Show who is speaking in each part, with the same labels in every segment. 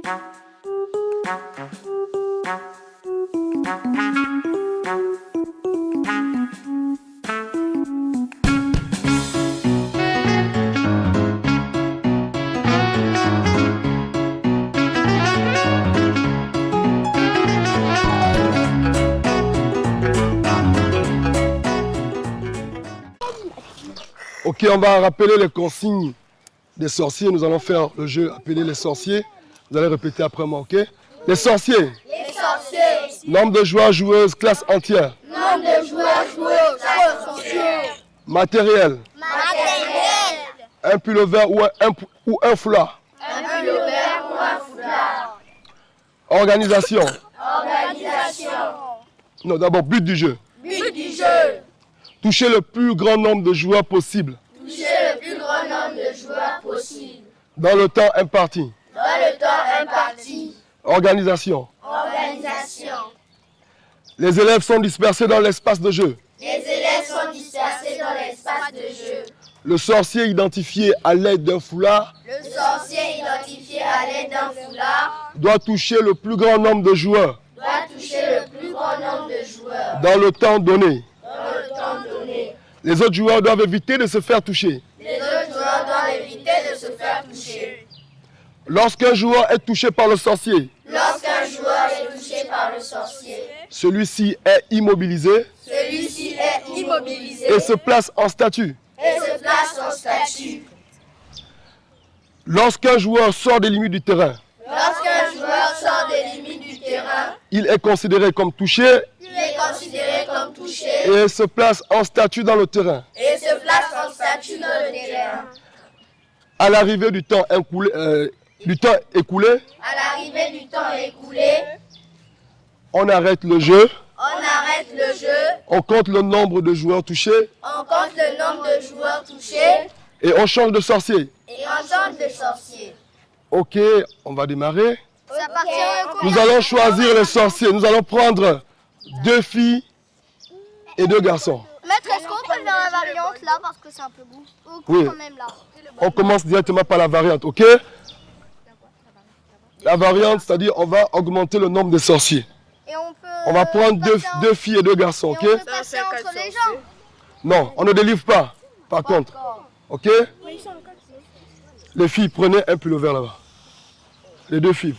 Speaker 1: Ok, on va rappeler les consignes des sorciers. Nous allons faire le jeu appeler les sorciers. Vous allez répéter après moi, ok? Les sorciers.
Speaker 2: Les sorciers.
Speaker 1: Nombre de joueurs, joueuses, classe entière.
Speaker 2: Nombre de joueurs, joueuses, classe entière.
Speaker 1: Matériel.
Speaker 2: Matériel.
Speaker 1: Un pullover ou un foulard.
Speaker 2: Un pullover ou un foulard.
Speaker 1: Organisation.
Speaker 2: Organisation.
Speaker 1: Non, d'abord, but du jeu.
Speaker 2: But du jeu.
Speaker 1: Toucher le plus grand nombre de joueurs possible.
Speaker 2: Toucher le plus grand nombre de joueurs possible.
Speaker 1: Dans le temps imparti.
Speaker 2: Dans le temps imparti.
Speaker 1: Organisation.
Speaker 2: Organisation.
Speaker 1: Les élèves sont dispersés dans l'espace de jeu.
Speaker 2: Les élèves sont dispersés dans l'espace de jeu.
Speaker 1: Le sorcier identifié à l'aide d'un foulard
Speaker 2: Le sorcier identifié à l'aide d'un foulard
Speaker 1: doit toucher le plus grand nombre de joueurs
Speaker 2: doit toucher le plus grand nombre de joueurs
Speaker 1: dans le temps donné.
Speaker 2: dans le temps donné.
Speaker 1: Les autres joueurs doivent éviter de se faire toucher.
Speaker 2: Les autres joueurs doivent éviter de se faire toucher.
Speaker 1: Lorsqu'un joueur est touché par le sorcier,
Speaker 2: Lorsqu'un joueur est touché par le sorcier,
Speaker 1: celui-ci est immobilisé
Speaker 2: celui-ci est immobilisé
Speaker 1: et se place en statue.
Speaker 2: et se place en statue.
Speaker 1: Lorsqu'un joueur sort des limites du terrain,
Speaker 2: Lorsqu'un joueur sort des limites du terrain,
Speaker 1: il est considéré comme touché
Speaker 2: il est considéré comme touché
Speaker 1: et se place en statue dans le terrain.
Speaker 2: et se place en statue dans le terrain.
Speaker 1: À l'arrivée du temps écoulé,
Speaker 2: À l'arrivée du temps écoulé,
Speaker 1: on arrête le jeu,
Speaker 2: on arrête le jeu,
Speaker 1: on compte le nombre de joueurs touchés
Speaker 2: on compte le nombre de joueurs touchés
Speaker 1: et on change de sorcier.
Speaker 2: et on change de sorcier.
Speaker 1: Ok, on va démarrer.
Speaker 2: Ça partira
Speaker 1: Nous allons choisir les sorciers. Nous allons prendre 2 filles et 2 garçons.
Speaker 3: Maître, est-ce qu'on peut faire la variante là parce que c'est un peu beau?
Speaker 1: Oui.
Speaker 3: Quand même là.
Speaker 1: On commence directement par la variante, ok? La variante, c'est-à-dire on va augmenter le nombre de sorciers.
Speaker 3: Et on peut.
Speaker 1: On va prendre deux filles et 2 garçons, ok?
Speaker 3: Et on peut passer entre les gens.
Speaker 1: Non, on ne délivre pas, par contre. Ok? Les filles, prenez un pullover là-bas. Les 2 filles.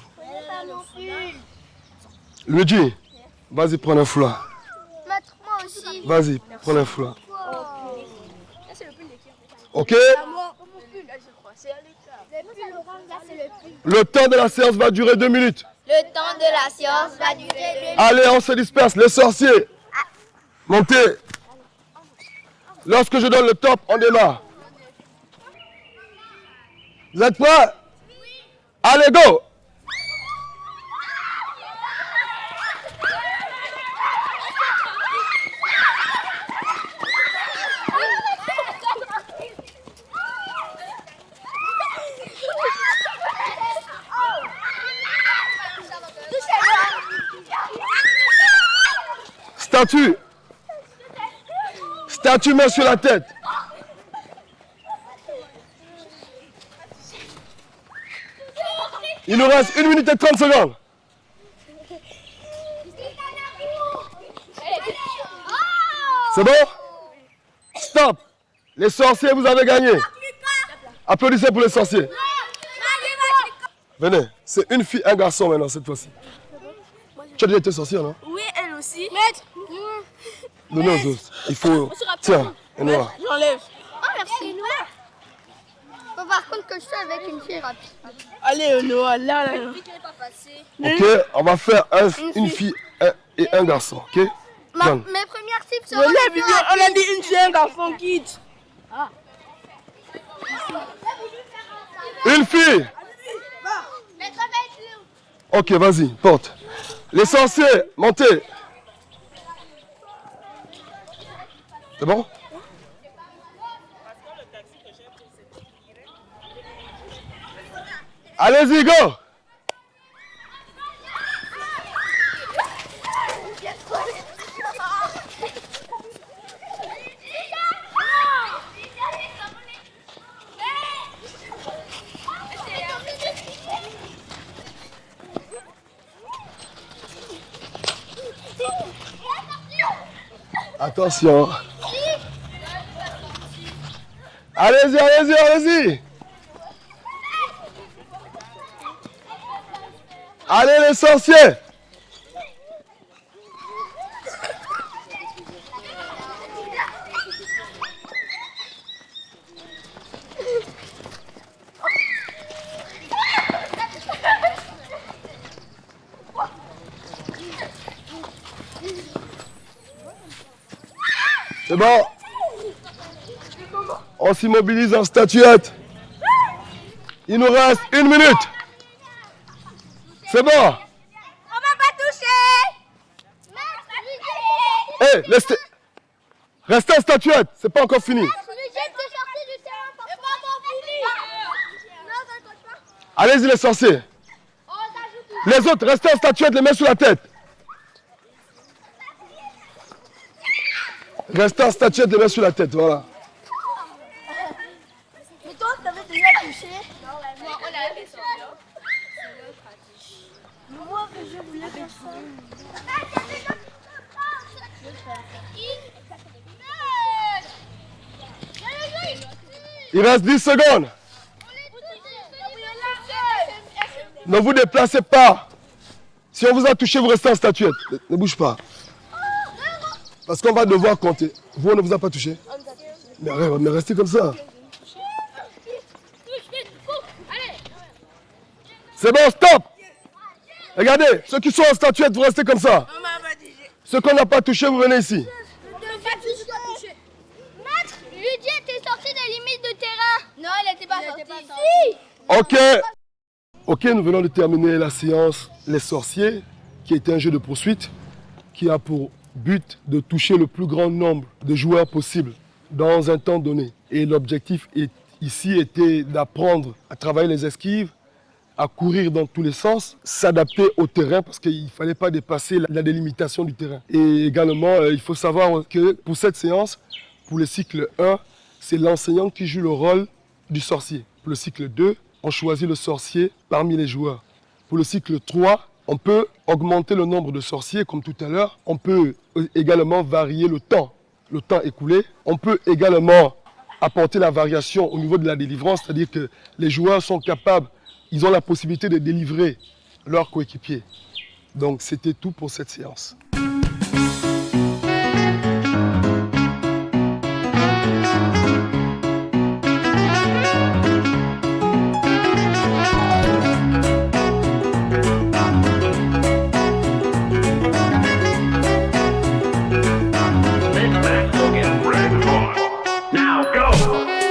Speaker 1: Luigi, vas-y, prends un foulard.
Speaker 3: Maître, moi aussi.
Speaker 1: Vas-y, prends un foulard. Ok? Le temps de la séance va durer 2 minutes.
Speaker 2: Le temps de la séance va durer 2 minutes.
Speaker 1: Allez, on se disperse. Les sorciers, montez. Lorsque je donne le top, on démarre. Vous êtes prêts? Allez, go! Statue. Statue, main sur la tête. Il nous reste 1 minute et 30 secondes. C'est bon? Stop. Les sorciers, vous avez gagné. Applaudissez pour les sorciers. Venez. C'est une fille, un garçon maintenant cette fois-ci. Tu as déjà été sorcière, non?
Speaker 4: Oui, elle aussi. Maître,
Speaker 1: Donnez aux autres. Il faut... Tiens, un noir.
Speaker 4: j'enlève.
Speaker 3: Oh, merci. Faut par contre que je sois avec une fille rapide.
Speaker 4: Allez, Noah, là.
Speaker 1: Ok, on va faire une fille et un garçon, ok? Donne.
Speaker 3: Mes premières tips
Speaker 4: Je
Speaker 3: seront les
Speaker 4: lève,
Speaker 3: plus
Speaker 4: on a dit une fille, un garçon, quitte.
Speaker 1: Une fille. Ok, vas-y, porte. Les sorciers, montez. C'est bon? Allez-y, go! Attention. Allez-y, allez-y, allez-y. Allez les sorciers. C'est bon. On s'immobilise en statuette. Il nous reste 1 minute. C'est bon.
Speaker 3: On va pas toucher.
Speaker 1: Hé, restez en statuette. C'est pas encore fini. Allez-y les sorciers. Les autres, restez en statuette, les mains sur la tête. Restez en statuette, les mains sur la tête, voilà.
Speaker 3: Mais toi, t'avais déjà touché. Non, on a fait ça. Moi, je voulais faire ça.
Speaker 1: Il reste 10 secondes. Ne vous déplacez pas. Si on vous a touché, vous restez en statuette. Ne bouge pas. Parce qu'on va devoir compter. Vous, on ne vous a pas touché? Mais restez comme ça. C'est bon, stop. Regardez, ceux qui sont en statuette, vous restez comme ça. Ceux qu'on n'a pas touché, vous venez ici.
Speaker 3: Maître, Luigi était sorti des limites de terrain. Non, elle n'était pas sortie.
Speaker 1: Ok. Ok, nous venons de terminer la séance Les Sorciers, qui était un jeu de poursuite, qui a pour but de toucher le plus grand nombre de joueurs possible dans un temps donné. Et l'objectif ici était d'apprendre à travailler les esquives, à courir dans tous les sens, s'adapter au terrain parce qu'il ne fallait pas dépasser la délimitation du terrain. Et également, il faut savoir que pour cette séance, pour le cycle 1, c'est l'enseignant qui joue le rôle du sorcier. Pour le cycle 2, on choisit le sorcier parmi les joueurs. Pour le cycle 3, on peut augmenter le nombre de sorciers comme tout à l'heure. On peut également varier le temps écoulé. On peut également apporter la variation au niveau de la délivrance, c'est-à-dire que les joueurs sont capables, ils ont la possibilité de délivrer leurs coéquipiers. Donc c'était tout pour cette séance.
Speaker 5: Now go!